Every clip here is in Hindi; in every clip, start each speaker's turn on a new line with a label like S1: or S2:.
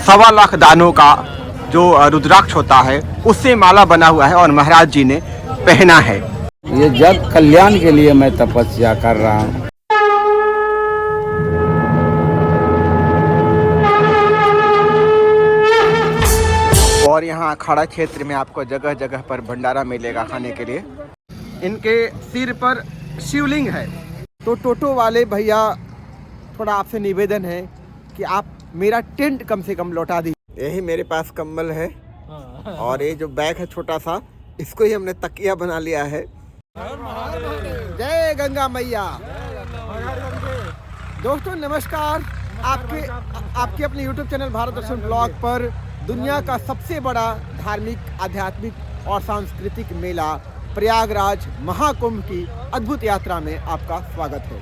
S1: 1.25 लाख दानों का जो रुद्राक्ष होता है उससे माला बना हुआ है और महाराज जी ने पहना है।
S2: ये जग कल्याण के लिए मैं तपस्या कर रहा हूँ।
S1: और यहाँ अखाड़ा क्षेत्र में आपको जगह जगह पर भंडारा मिलेगा खाने के लिए। इनके सिर पर शिवलिंग है। तो टोटो वाले भैया थोड़ा आपसे निवेदन है कि आप मेरा टेंट कम से कम लौटा दीजिए। यही मेरे पास कंबल है और ये जो बैग है छोटा सा, इसको ही हमने तकिया बना लिया है। जय गंगा मैया। दोस्तों नमस्कार, आपके अपने YouTube चैनल भारत दर्शन ब्लॉग पर दुनिया का सबसे बड़ा धार्मिक, आध्यात्मिक और सांस्कृतिक मेला प्रयागराज महाकुंभ की अद्भुत यात्रा में आपका स्वागत है।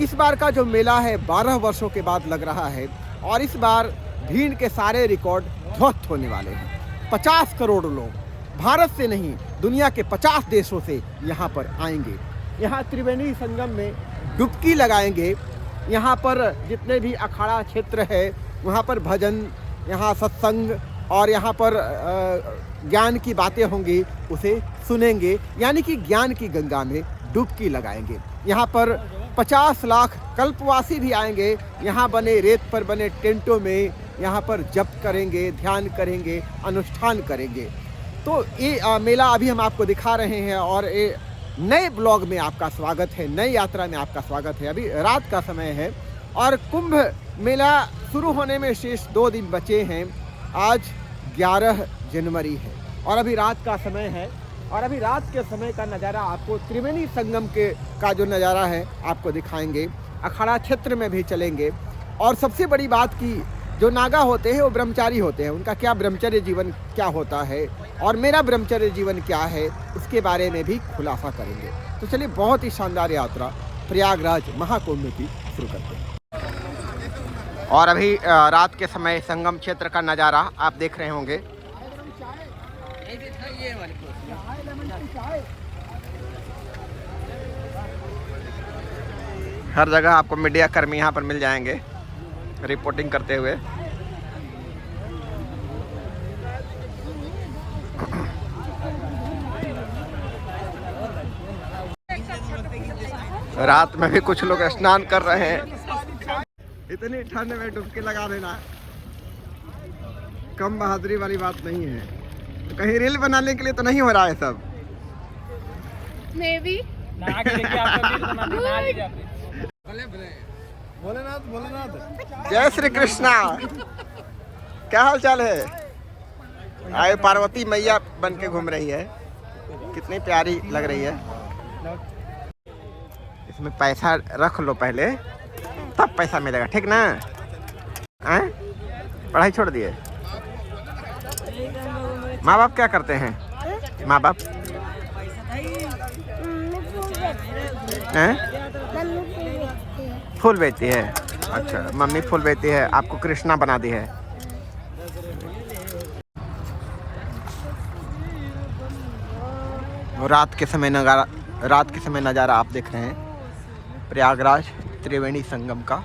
S1: इस बार का जो मेला है 12 वर्षों के बाद लग रहा है और इस बार भीड़ के सारे रिकॉर्ड ध्वस्त होने वाले हैं। 50 करोड़ लोग भारत से नहीं, दुनिया के 50 देशों से यहाँ पर आएंगे। यहाँ त्रिवेणी संगम में डुबकी लगाएंगे। यहाँ पर जितने भी अखाड़ा क्षेत्र है वहाँ पर भजन, यहाँ सत्संग और यहाँ पर ज्ञान की बातें होंगी, उसे सुनेंगे, यानी कि ज्ञान की गंगा में डुबकी लगाएंगे। यहाँ पर 50 लाख कल्पवासी भी आएंगे। यहाँ बने रेत पर बने टेंटों में यहाँ पर जप करेंगे, ध्यान करेंगे, अनुष्ठान करेंगे। तो ये मेला अभी हम आपको दिखा रहे हैं और ये नए ब्लॉग में आपका स्वागत है, नई यात्रा में आपका स्वागत है। अभी रात का समय है और कुंभ मेला शुरू होने में शेष 2 दिन बचे हैं। आज 11 जनवरी है और अभी रात का समय है और अभी रात के समय का नज़ारा आपको त्रिवेणी संगम का जो नज़ारा है आपको दिखाएंगे। अखाड़ा क्षेत्र में भी चलेंगे और सबसे बड़ी बात की जो नागा होते हैं वो ब्रह्मचारी होते हैं, उनका क्या ब्रह्मचर्य जीवन क्या होता है और मेरा ब्रह्मचर्य जीवन क्या है, उसके बारे में भी खुलासा करेंगे। तो चलिए, बहुत ही शानदार यात्रा प्रयागराज महाकुंभ की शुरू करते हैं। और अभी रात के समय संगम क्षेत्र का नज़ारा आप देख रहे होंगे। हर जगह आपको मीडिया कर्मी यहाँ पर मिल जाएंगे रिपोर्टिंग करते हुए। रात में भी कुछ लोग स्नान कर रहे हैं। इतनी ठंड में डुबकी लगा देना कम बहादुरी वाली बात नहीं है। तो कहीं रील बनाने के लिए तो नहीं हो रहा है सब?
S3: May be
S4: Bholenath.
S1: जय श्री कृष्णा। क्या हाल चाल है? आए पार्वती मैया बन के घूम रही है, कितनी प्यारी लग रही है। इसमें पैसा रख लो पहले, तब पैसा मिलेगा, ठीक ना? पढ़ाई छोड़ दिए? माँ बाप क्या करते हैं? माँ बाप फूल बेचती है। अच्छा, मम्मी फूल बेचती है, आपको कृष्णा बना दी है। रात के समय नज़ारा आप देख रहे हैं प्रयागराज त्रिवेणी संगम का।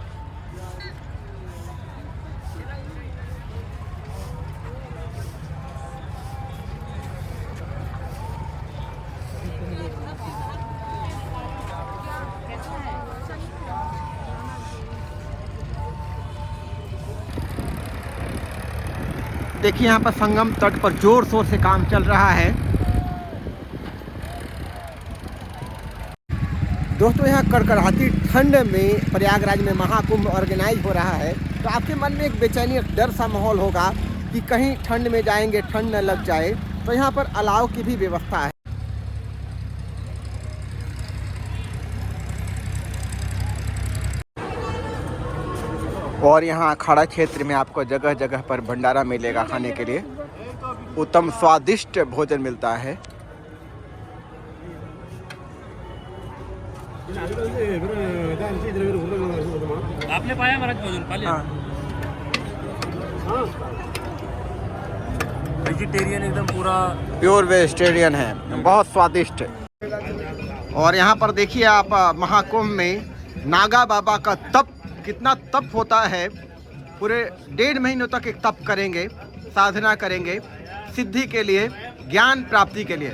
S1: देखिए यहाँ पर संगम तट पर जोर शोर से काम चल रहा है। दोस्तों, यहाँ कड़कड़ाती ठंड में प्रयागराज में महाकुंभ ऑर्गेनाइज हो रहा है, तो आपके मन में एक बेचैनी, एक डर सा माहौल होगा कि कहीं ठंड में जाएंगे, ठंड न लग जाए। तो यहाँ पर अलाव की भी व्यवस्था है। और यहाँ अखाड़ा क्षेत्र में आपको जगह जगह पर भंडारा मिलेगा खाने के लिए। उत्तम स्वादिष्ट भोजन मिलता है।
S4: आपने पाया महाराज भोजन? पा लिया? वेजिटेरियन एकदम पूरा
S1: प्योर वेजिटेरियन है, बहुत स्वादिष्ट। और यहाँ पर देखिए आप महाकुंभ में नागा बाबा का तप, कितना तप होता है पूरे 1.5 महीनों तक एक तप करेंगे, साधना करेंगे सिद्धि के लिए, ज्ञान प्राप्ति के लिए।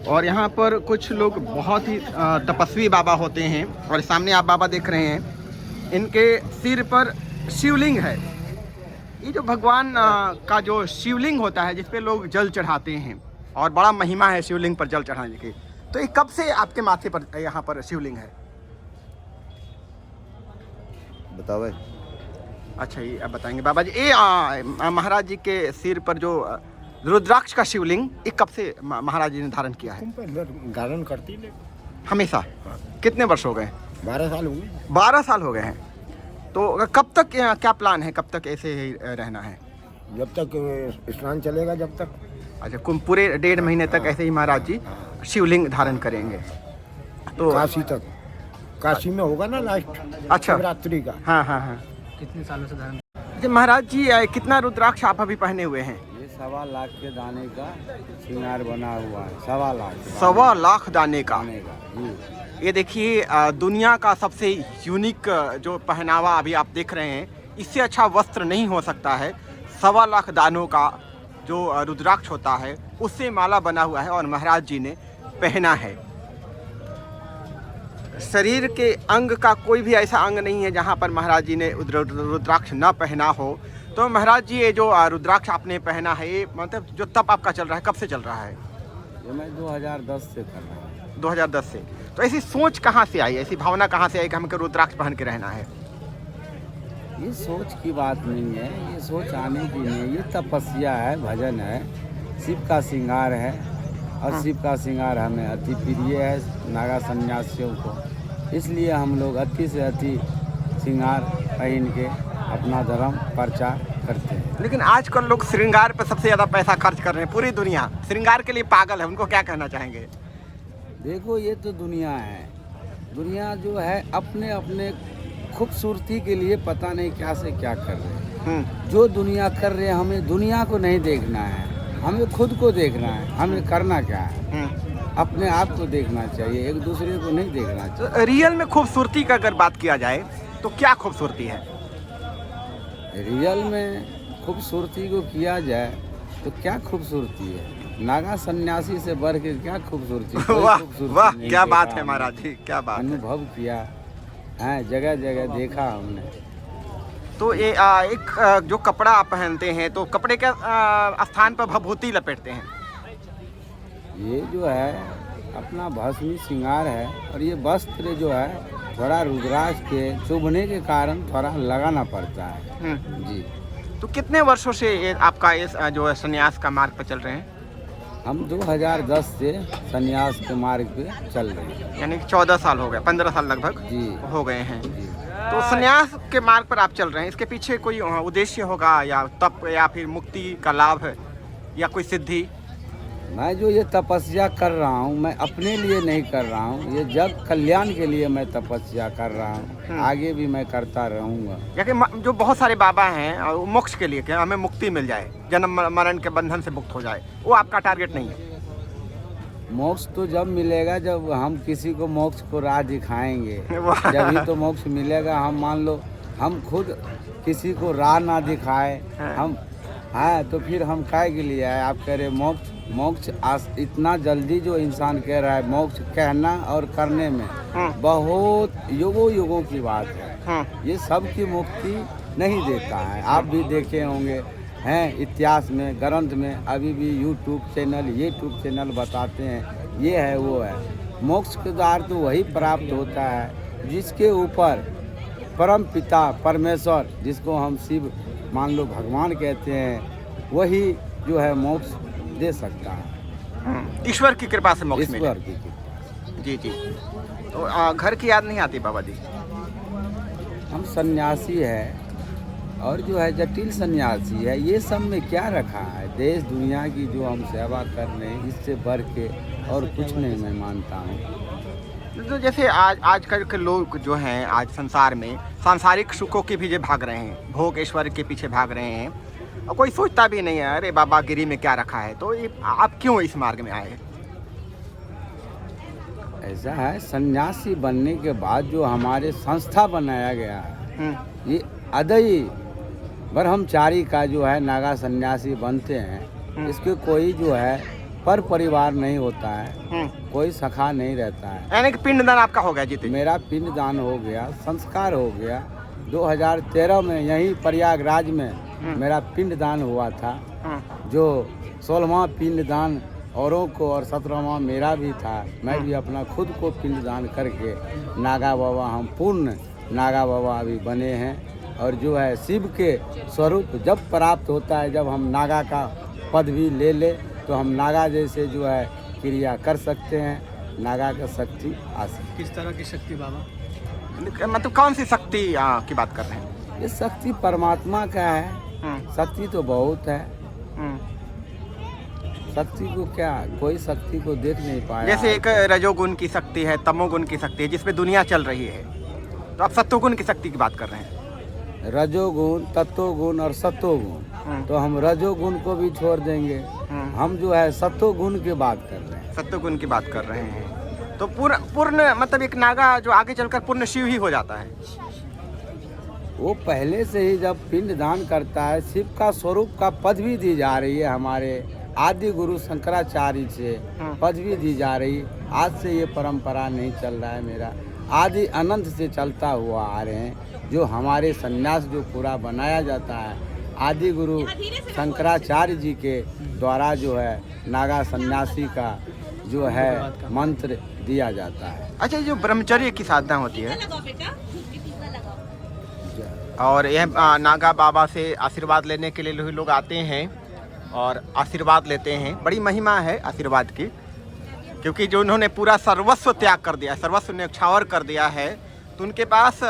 S1: और यहाँ पर कुछ लोग बहुत ही तपस्वी बाबा होते हैं और सामने आप बाबा देख रहे हैं, इनके सिर पर शिवलिंग है। ये जो भगवान का जो शिवलिंग होता है जिस पे लोग जल चढ़ाते हैं और बड़ा महिमा है शिवलिंग पर जल चढ़ाने की, तो ये कब से आपके माथे पर यहाँ पर शिवलिंग है?
S2: बताओ भाई।
S1: अच्छा, ये आप बताएंगे बाबा जी। ये महाराज जी के सिर पर जो रुद्राक्ष का शिवलिंग, ये कब से महाराज जी ने धारण किया है?
S2: गार्डन करती है
S1: हमेशा। कितने वर्ष हो गए?
S2: 12 साल हो गए।
S1: 12 साल हो गए हैं। तो कब तक क्या प्लान है, कब तक ऐसे ही रहना है?
S2: जब तक स्नान चलेगा, जब तक।
S1: अच्छा, पूरे 1.5 महीने तक ऐसे ही महाराज जी शिवलिंग धारण करेंगे। तो
S2: काशी तक, काशी में होगा ना लास्ट।
S1: अच्छा,
S2: शिवरात्रि का।
S1: हाँ हाँ हाँ।
S4: कितने सालों से धारण?
S1: अच्छा महाराज जी, कितना रुद्राक्ष आप अभी पहने हुए हैं?
S2: ये 1.25 लाख के दाने का श्रृंगार बना हुआ है। 1.25 लाख।
S1: 1.25 लाख दाने का।
S2: जी।
S1: ये देखिए, दुनिया का सबसे यूनिक जो पहनावा अभी आप देख रहे हैं, इससे अच्छा वस्त्र नहीं हो सकता है। 1.25 लाख दानों का जो रुद्राक्ष होता है उससे माला बना हुआ है और महाराज जी ने पहना है। शरीर के अंग का कोई भी ऐसा अंग नहीं है जहाँ पर महाराज जी ने रुद्राक्ष न पहना हो। तो महाराज जी, ये जो रुद्राक्ष आपने पहना है, ये मतलब जो तप आपका चल रहा है, कब से चल रहा है?
S2: ये मैं 2010 से कर रहा हूँ।
S1: 2010 से। तो ऐसी सोच कहाँ से आई, ऐसी भावना कहाँ से आई कि हमको रुद्राक्ष पहन के रहना है?
S2: ये सोच की बात नहीं है, ये सोच आने की नहीं है। ये तपस्या है, भजन है, शिव का श्रृंगार है और शिव का श्रृंगार हमें अति प्रिय है नागा सन्यासियों को। इसलिए हम लोग अति से अति श्रृंगार पहन के अपना धर्म प्रचार करते हैं।
S1: लेकिन आजकल लोग श्रृंगार पर सबसे ज़्यादा पैसा खर्च कर रहे हैं। पूरी दुनिया श्रृंगार के लिए पागल है। उनको क्या कहना चाहेंगे?
S2: देखो, ये तो दुनिया है। दुनिया जो है अपने अपने खूबसूरती के लिए पता नहीं क्या से क्या कर रहे हैं। जो दुनिया कर रहे हैं, हमें दुनिया को नहीं देखना है, हमें खुद को देखना है। हमें करना क्या है, अपने आप को देखना चाहिए, एक दूसरे को नहीं देखना चाहिए।
S1: तो रियल में खूबसूरती का अगर बात किया जाए तो क्या खूबसूरती है?
S2: रियल में खूबसूरती को किया जाए तो क्या खूबसूरती है? नागा सन्यासी से बढ़ के क्या खूबसूरती?
S1: वाह वाह, क्या बात है महाराज जी, क्या बात।
S2: अनुभव किया है, जगह जगह देखा हमने।
S1: तो ये एक जो कपड़ा आप पहनते हैं, तो कपड़े के स्थान पर भभूति लपेटते हैं।
S2: ये जो है अपना भस्मी श्रृंगार है और ये वस्त्र जो है थोड़ा रुद्राक्ष के चुभने के कारण थोड़ा लगाना पड़ता है। जी।
S1: तो कितने वर्षों से ये आपका इस जो संन्यास का मार्ग पर चल रहे हैं?
S2: हम 2010 से संन्यास के मार्ग पे चल रहे हैं।
S1: यानी कि 14 साल हो गए, 15 साल लगभग
S2: जी
S1: हो गए हैं।
S2: जी।
S1: तो संन्यास के मार्ग पर आप चल रहे हैं, इसके पीछे कोई उद्देश्य होगा, या तप, या फिर मुक्ति का लाभ है, या कोई सिद्धि?
S2: मैं जो ये तपस्या कर रहा हूँ, मैं अपने लिए नहीं कर रहा हूँ, ये जग कल्याण के लिए मैं तपस्या कर रहा हूँ। आगे भी मैं करता रहूँगा।
S1: या कि जो बहुत सारे बाबा हैं वो मोक्ष के लिए, कि हमें मुक्ति मिल जाए, जन्म मरण के बंधन से मुक्त हो जाए, वो आपका टारगेट नहीं है?
S2: मोक्ष तो जब मिलेगा जब हम किसी को मोक्ष को राह दिखाएंगे, जब ही तो मोक्ष मिलेगा। हम मान लो हम खुद किसी को राह ना दिखाए, हम हाँ तो फिर हम काय के लिए आए? आप कह रहे मोक्ष, मोक्ष इतना जल्दी जो इंसान कह रहा है, मोक्ष कहना और करने में बहुत युगों की बात है। ये सब की मुक्ति नहीं देता है। आप भी देखे होंगे हैं इतिहास में, ग्रंथ में, अभी भी यूट्यूब चैनल बताते हैं ये है वो है। मोक्ष के द्वार तो वही प्राप्त होता है जिसके ऊपर परम पिता परमेश्वर, जिसको हम शिव मान लो भगवान कहते हैं, वही जो है मोक्ष दे सकता है।
S1: ईश्वर की कृपा से मोक्ष मिले।
S2: ईश्वर की कृपा।
S1: जी जी। तो घर की याद नहीं आती बाबा जी?
S2: हम सन्यासी है और जो है जटिल सन्यासी है। ये सब में क्या रखा है? देश दुनिया की जो हम सेवा कर रहे हैं, इससे बढ़ के और कुछ नहीं मैं मानता हूँ।
S1: तो जैसे आजकल के लोग जो हैं आज संसार में सांसारिक सुखों के पीछे भाग रहे हैं, भोग ऐश्वर्य के पीछे भाग रहे हैं, और कोई सोचता भी नहीं है अरे बाबा गिरी में क्या रखा है। तो ये आप क्यों इस मार्ग में आए?
S2: ऐसा है, सन्यासी बनने के बाद जो हमारे संस्था बनाया गया है, ये अदयी ब्रह्मचारी का जो है नागा सन्यासी बनते हैं, इसके कोई जो है पर परिवार नहीं होता है, कोई सखा नहीं रहता है।
S1: यानी कि पिंडदान आपका हो गया जीते?
S2: मेरा पिंडदान हो गया, संस्कार हो गया। 2013 में यहीं प्रयागराज में मेरा पिंडदान हुआ था, जो 16वां पिंडदान औरों को और 17वां मेरा भी था। मैं भी अपना खुद को पिंडदान करके नागा बाबा, हम पूर्ण नागा बाबा अभी बने हैं। और जो है शिव के स्वरूप जब प्राप्त होता है, जब हम नागा का पदवी ले ले, तो हम नागा जैसे जो है क्रिया कर सकते हैं, नागा का शक्ति आ सकती।
S4: किस तरह की शक्ति बाबा?
S1: मतलब कौन सी शक्ति की बात कर रहे हैं?
S2: ये शक्ति परमात्मा का है। शक्ति तो बहुत है, शक्ति को क्या, कोई शक्ति को देख नहीं पाया।
S1: जैसे एक रजोगुण की शक्ति है, तमोगुण की शक्ति है, जिसपे दुनिया चल रही है, तो आप सत्वगुण की शक्ति की बात कर रहे हैं।
S2: रजोगुण, तत्वगुण और सत्वगुण, तो हम रजोगुण को भी छोड़ देंगे, हम जो है सत्वगुण की बात कर रहे हैं।
S1: सत्वगुण की बात कर रहे हैं, तो पूर्ण मतलब एक नागा जो आगे चलकर पूर्ण शिव ही हो जाता है।
S2: वो पहले से ही जब पिंडदान करता है, शिव का स्वरूप का पदवी दी जा रही है। हमारे आदि गुरु शंकराचार्य से पदवी दी जा रही। आज से ये परंपरा नहीं चल रहा है, मेरा आदि अनंत से चलता हुआ आ रहे हैं। जो हमारे सन्यास जो पूरा बनाया जाता है, आदि गुरु शंकराचार्य जी के द्वारा जो है नागा सन्यासी का जो है मंत्र दिया जाता है।
S1: अच्छा, जो ब्रह्मचर्य की साधना होती है और यह नागा बाबा से आशीर्वाद लेने के लिए लोग आते हैं और आशीर्वाद लेते हैं। बड़ी महिमा है आशीर्वाद की, क्योंकि जो उन्होंने पूरा सर्वस्व त्याग कर दिया, सर्वस्व न्यौछावर कर दिया है, तो उनके पास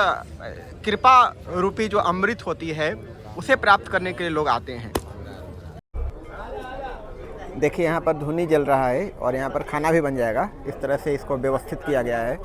S1: कृपा रूपी जो अमृत होती है उसे प्राप्त करने के लिए लोग आते हैं। देखिए यहाँ पर धुनी जल रहा है और यहाँ पर खाना भी बन जाएगा। इस तरह से इसको व्यवस्थित किया गया है।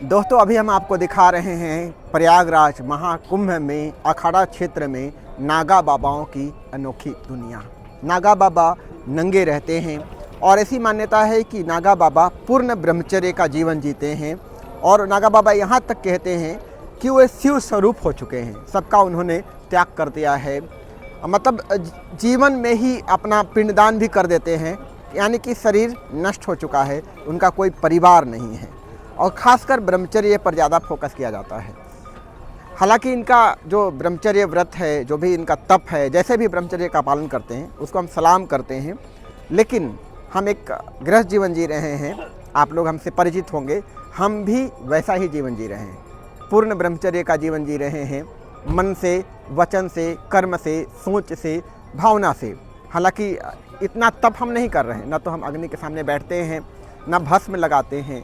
S1: दोस्तों, अभी हम आपको दिखा रहे हैं प्रयागराज महाकुंभ में अखाड़ा क्षेत्र में नागा बाबाओं की अनोखी दुनिया। नागा बाबा नंगे रहते हैं और ऐसी मान्यता है कि नागा बाबा पूर्ण ब्रह्मचर्य का जीवन जीते हैं। और नागा बाबा यहाँ तक कहते हैं कि वे शिव स्वरूप हो चुके हैं, सबका उन्होंने त्याग कर दिया है। मतलब जीवन में ही अपना पिंडदान भी कर देते हैं, यानी कि शरीर नष्ट हो चुका है, उनका कोई परिवार नहीं है। और ख़ासकर ब्रह्मचर्य पर ज़्यादा फोकस किया जाता है। हालांकि इनका जो ब्रह्मचर्य व्रत है, जो भी इनका तप है, जैसे भी ब्रह्मचर्य का पालन करते हैं उसको हम सलाम करते हैं। लेकिन हम एक गृहस्थ जीवन जी रहे हैं, आप लोग हमसे परिचित होंगे, हम भी वैसा ही जीवन जी रहे हैं, पूर्ण ब्रह्मचर्य का जीवन जी रहे हैं, मन से, वचन से, कर्म से, सोच से, भावना से। हालांकि इतना तप हम नहीं कर रहे हैं, ना तो हम अग्नि के सामने बैठते हैं, ना भस्म लगाते हैं,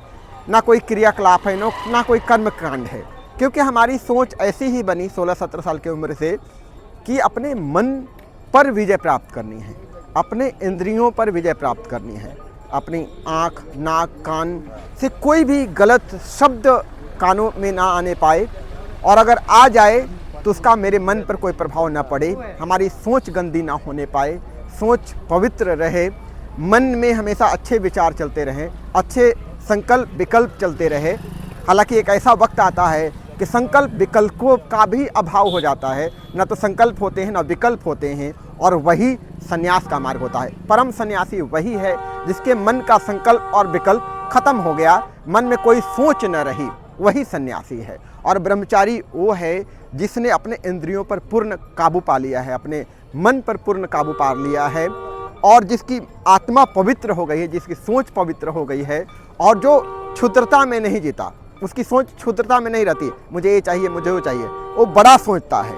S1: ना कोई क्रियाकलाप है, ना कोई कर्म कांड है, क्योंकि हमारी सोच ऐसी ही बनी 16-17 साल की उम्र से कि अपने मन पर विजय प्राप्त करनी है, अपने इंद्रियों पर विजय प्राप्त करनी है। अपनी आँख, नाक, कान से कोई भी गलत शब्द कानों में ना आने पाए, और अगर आ जाए तो उसका मेरे मन पर कोई प्रभाव ना पड़े, हमारी सोच गंदी ना होने पाए, सोच पवित्र रहे, मन में हमेशा अच्छे विचार चलते रहें, अच्छे संकल्प विकल्प चलते रहे। हालांकि एक ऐसा वक्त आता है कि संकल्प विकल्पों का भी अभाव हो जाता है, न तो संकल्प होते हैं न विकल्प होते हैं, और वही सन्यास का मार्ग होता है। परम सन्यासी वही है जिसके मन का संकल्प और विकल्प खत्म हो गया, मन में कोई सोच न रही, वही सन्यासी है। और ब्रह्मचारी वो है जिसने अपने इंद्रियों पर पूर्ण काबू पा लिया है, अपने मन पर पूर्ण काबू पा लिया है, और जिसकी आत्मा पवित्र हो गई है, जिसकी सोच पवित्र हो गई है, और जो क्षुद्रता में नहीं जीता, उसकी सोच क्षुद्रता में नहीं रहती, मुझे ये चाहिए, मुझे वो चाहिए, वो बड़ा सोचता है,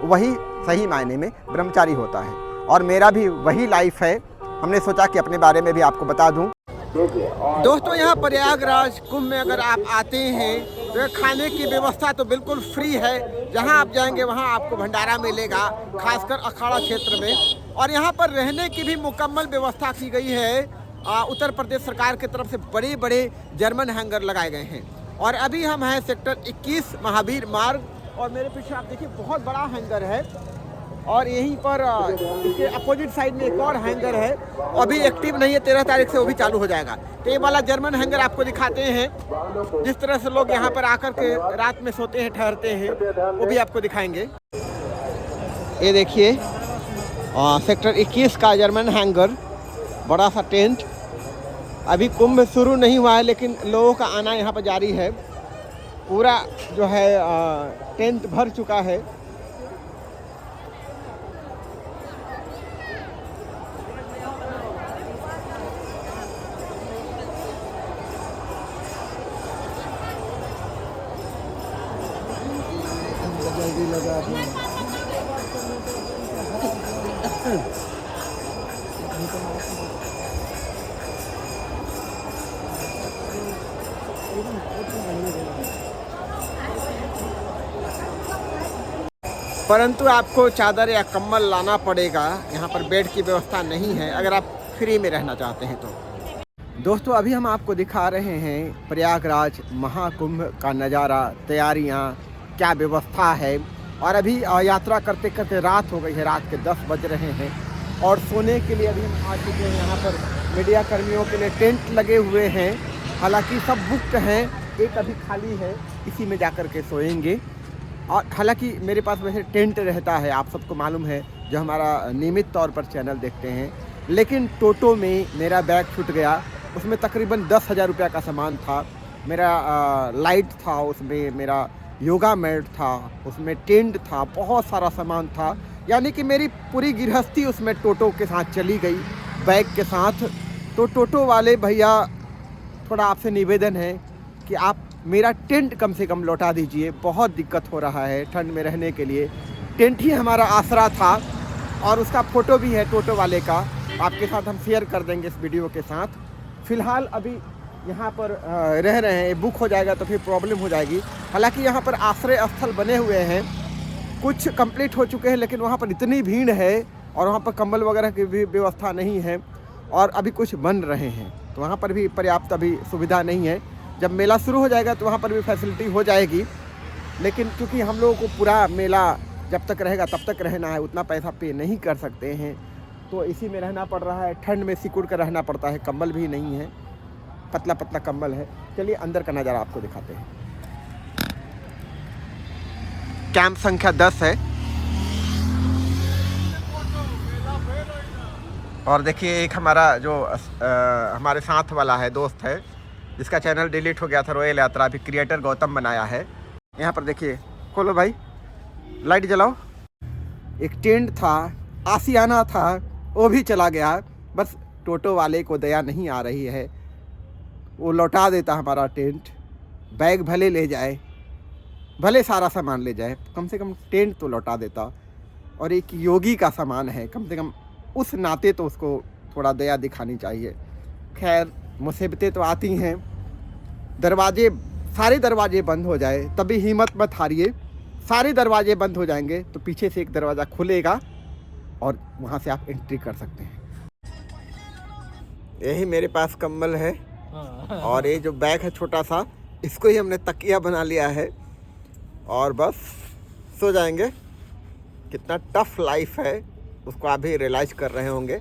S1: वही सही मायने में ब्रह्मचारी होता है। और मेरा भी वही लाइफ है, हमने सोचा कि अपने बारे में भी आपको बता दूं। दोस्तों, यहाँ प्रयागराज कुंभ में अगर आप आते हैं तो खाने की व्यवस्था तो बिल्कुल फ्री है, जहाँ आप जाएंगे वहाँ आपको भंडारा मिलेगा, खासकर अखाड़ा क्षेत्र में। और यहाँ पर रहने की भी मुकम्मल व्यवस्था की गई है। उत्तर प्रदेश सरकार की तरफ से बड़े बड़े जर्मन हैंगर लगाए गए हैं। और अभी हम हैं सेक्टर 21 महावीर मार्ग, और मेरे पीछे आप देखिए बहुत बड़ा हैंगर है, और यहीं पर इसके अपोजिट साइड में एक और हैंगर है, अभी एक्टिव नहीं है, 13 तारीख से वो भी चालू हो जाएगा। तो ये वाला जर्मन हैंगर आपको दिखाते हैं, जिस तरह से लोग यहाँ पर आकर के रात में सोते हैं, ठहरते हैं, वो भी आपको दिखाएंगे। ये देखिए सेक्टर 21 का जर्मन हैंगर, बड़ा सा टेंट। अभी कुंभ शुरू नहीं हुआ है लेकिन लोगों का आना यहाँ पर जारी है। पूरा जो है टेंट भर चुका है। परंतु आपको चादर या कंबल लाना पड़ेगा, यहाँ पर बेड की व्यवस्था नहीं है अगर आप फ्री में रहना चाहते हैं तो। दोस्तों अभी हम आपको दिखा रहे हैं प्रयागराज महाकुंभ का नज़ारा, तैयारियाँ, क्या व्यवस्था है। और अभी यात्रा करते करते रात हो गई है, रात के 10 बज रहे हैं और सोने के लिए अभी हम आ चुके हैं। यहाँ पर मीडिया कर्मियों के लिए टेंट लगे हुए हैं, हालांकि सब बुक हैं, एक अभी खाली है, इसी में जाकर के सोएंगे। और हालांकि मेरे पास वैसे टेंट रहता है, आप सबको मालूम है जो हमारा नियमित तौर पर चैनल देखते हैं। लेकिन टोटो में मेरा बैग छूट गया, उसमें तकरीबन 10,000 रुपये का सामान था। मेरा लाइट था, उसमें मेरा योगा मैट था, उसमें टेंट था, बहुत सारा सामान था। यानी कि मेरी पूरी गृहस्थी उसमें टोटो के साथ चली गई, बैग के साथ। तो टोटो वाले भैया थोड़ा आपसे निवेदन है कि आप मेरा टेंट कम से कम लौटा दीजिए, बहुत दिक्कत हो रहा है ठंड में रहने के लिए। टेंट ही हमारा आसरा था और उसका फ़ोटो भी है टोटो वाले का, आपके साथ हम शेयर कर देंगे इस वीडियो के साथ। फ़िलहाल अभी यहाँ पर रह रहे हैं, बुक हो जाएगा तो फिर प्रॉब्लम हो जाएगी। हालांकि यहाँ पर आश्रय स्थल बने हुए हैं, कुछ कंप्लीट हो चुके हैं लेकिन वहाँ पर इतनी भीड़ है और वहाँ पर कंबल वगैरह की भी व्यवस्था नहीं है और अभी कुछ बन रहे हैं, तो वहाँ पर भी पर्याप्त अभी सुविधा नहीं है। जब मेला शुरू हो जाएगा तो वहाँ पर भी फैसिलिटी हो जाएगी, लेकिन क्योंकि हम लोगों को पूरा मेला जब तक रहेगा तब तक रहना है, उतना पैसा पे नहीं कर सकते हैं, तो इसी में रहना पड़ रहा है। ठंड में सिकुड़ कर रहना पड़ता है, कंबल भी नहीं है, पतला पतला कंबल है। चलिए अंदर का नज़ारा आपको दिखाते हैं। कैंप संख्या 10 है और देखिए एक हमारा जो हमारे साथ वाला है, दोस्त है, जिसका चैनल डिलीट हो गया था, रॉयल यात्रा, अभी क्रिएटर गौतम बनाया है। यहाँ पर देखिए, खोलो भाई, लाइट जलाओ। एक टेंट था, आशियाना था, वो भी चला गया। बस टोटो वाले को दया नहीं आ रही है, वो लौटा देता हमारा टेंट। बैग भले ले जाए, भले सारा सामान ले जाए, कम से कम टेंट तो लौटा देता। और एक योगी का सामान है, कम से कम उस नाते तो उसको थोड़ा दया दिखानी चाहिए। खैर मुसीबतें तो आती हैं, दरवाजे, सारे दरवाजे बंद हो जाए तभी हिम्मत मत हारिए। सारे दरवाजे बंद हो जाएंगे तो पीछे से एक दरवाज़ा खुलेगा और वहाँ से आप एंट्री कर सकते हैं। यही मेरे पास कंबल है और ये जो बैग है छोटा सा, इसको ही हमने तकिया बना लिया है और बस सो जाएंगे। कितना टफ लाइफ है उसको आप भी रियलाइज़ कर रहे होंगे।